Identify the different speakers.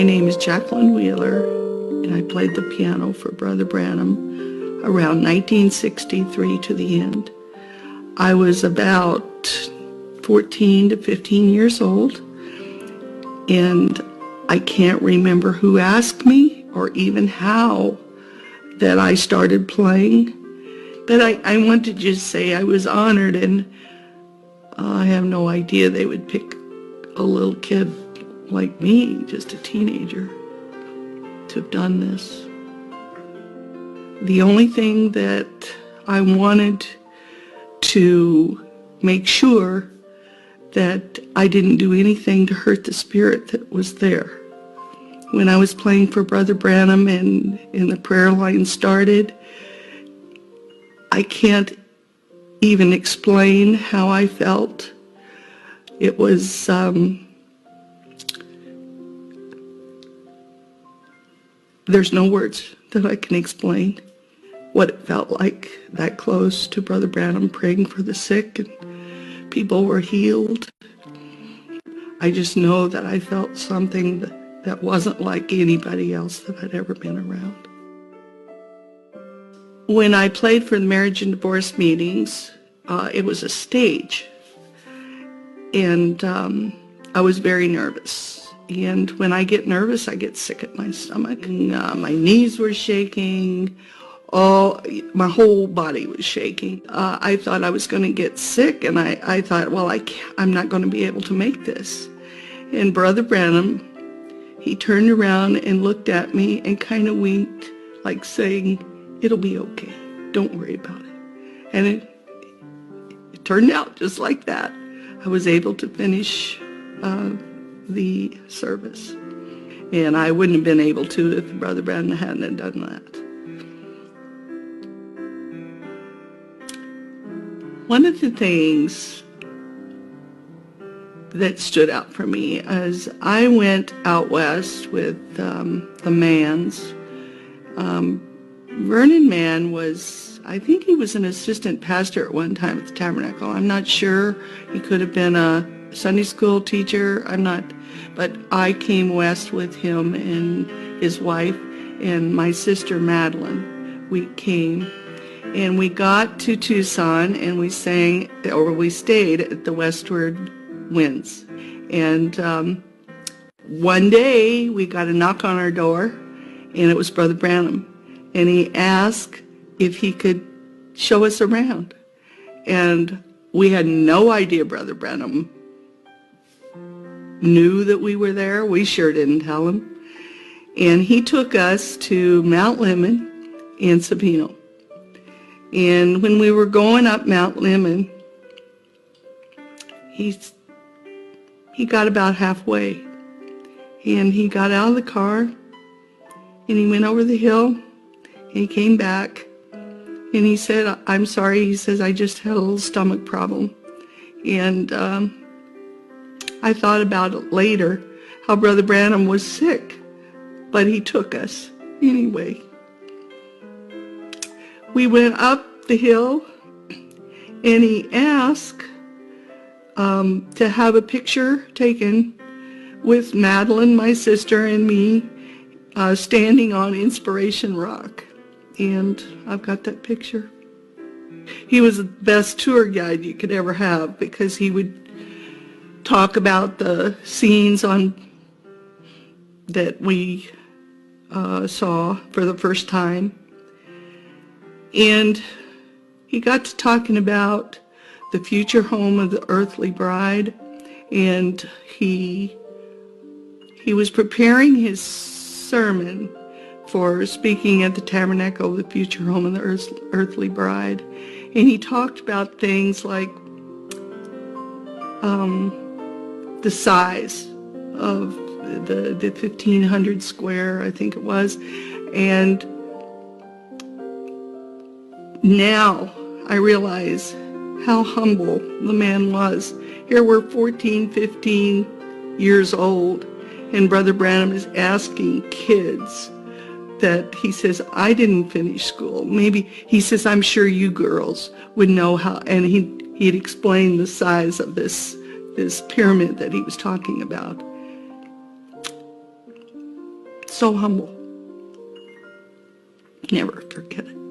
Speaker 1: My name is Jacqueline Wheeler, and I played the piano for Brother Branham around 1963 to the end. I was about 14 to 15 years old, and I can't remember who asked me or even how that I started playing, but I want to just say I was honored, and I have no idea they would pick a little kid like me, just a teenager, to have done this. The only thing that I wanted to make sure that I didn't do anything to hurt the spirit that was there. When I was playing for Brother Branham and the prayer line started, I can't even explain how I felt. It was there's no words that I can explain what it felt like that close to Brother Branham praying for the sick and people were healed. I just know that I felt something that wasn't like anybody else that I'd ever been around. When I played for the marriage and divorce meetings, it was a stage, and I was very nervous. And when I get nervous, I get sick at my stomach. And, my knees were shaking. My whole body was shaking. I thought I was going to get sick, and I thought, well, I'm not going to be able to make this. And Brother Branham, he turned around and looked at me and kind of winked, like saying, "It'll be okay. Don't worry about it." And it turned out just like that. I was able to finish the service. And I wouldn't have been able to if Brother Branham hadn't done that. One of the things that stood out for me is I went out west with the Manns. Vernon Mann was, I think he was an assistant pastor at one time at the Tabernacle. I'm not sure. He could have been a Sunday school teacher. I'm not. But I came west with him and his wife and my sister Madeline. We came and we got to Tucson and we stayed at the Westward Winds. And one day we got a knock on our door, and it was Brother Branham. And he asked if he could show us around. And we had no idea Brother Branham knew that we were there. We sure didn't tell him. And he took us to Mount Lemmon and Sabino. And when we were going up Mount Lemmon, he got about halfway. And he got out of the car, and he went over the hill, and he came back, and he said, "I'm sorry," he says, "I just had a little stomach problem." And I thought about it later, how Brother Branham was sick, but he took us anyway. We went up the hill, and he asked to have a picture taken with Madeline, my sister, and me standing on Inspiration Rock. And I've got that picture. He was the best tour guide you could ever have, because he would talk about the scenes that we saw for the first time. And he got to talking about the future home of the earthly bride, and he was preparing his sermon for speaking at the Tabernacle of the future home of the earthly bride. And he talked about things like the size of the 1,500 square, I think it was. And now I realize how humble the man was. Here we're 14, 15 years old, and Brother Branham is asking kids that, he says, "I didn't finish school. Maybe," he says, "I'm sure you girls would know how," and he'd explained the size of this pyramid that he was talking about. so humble. Never forget it.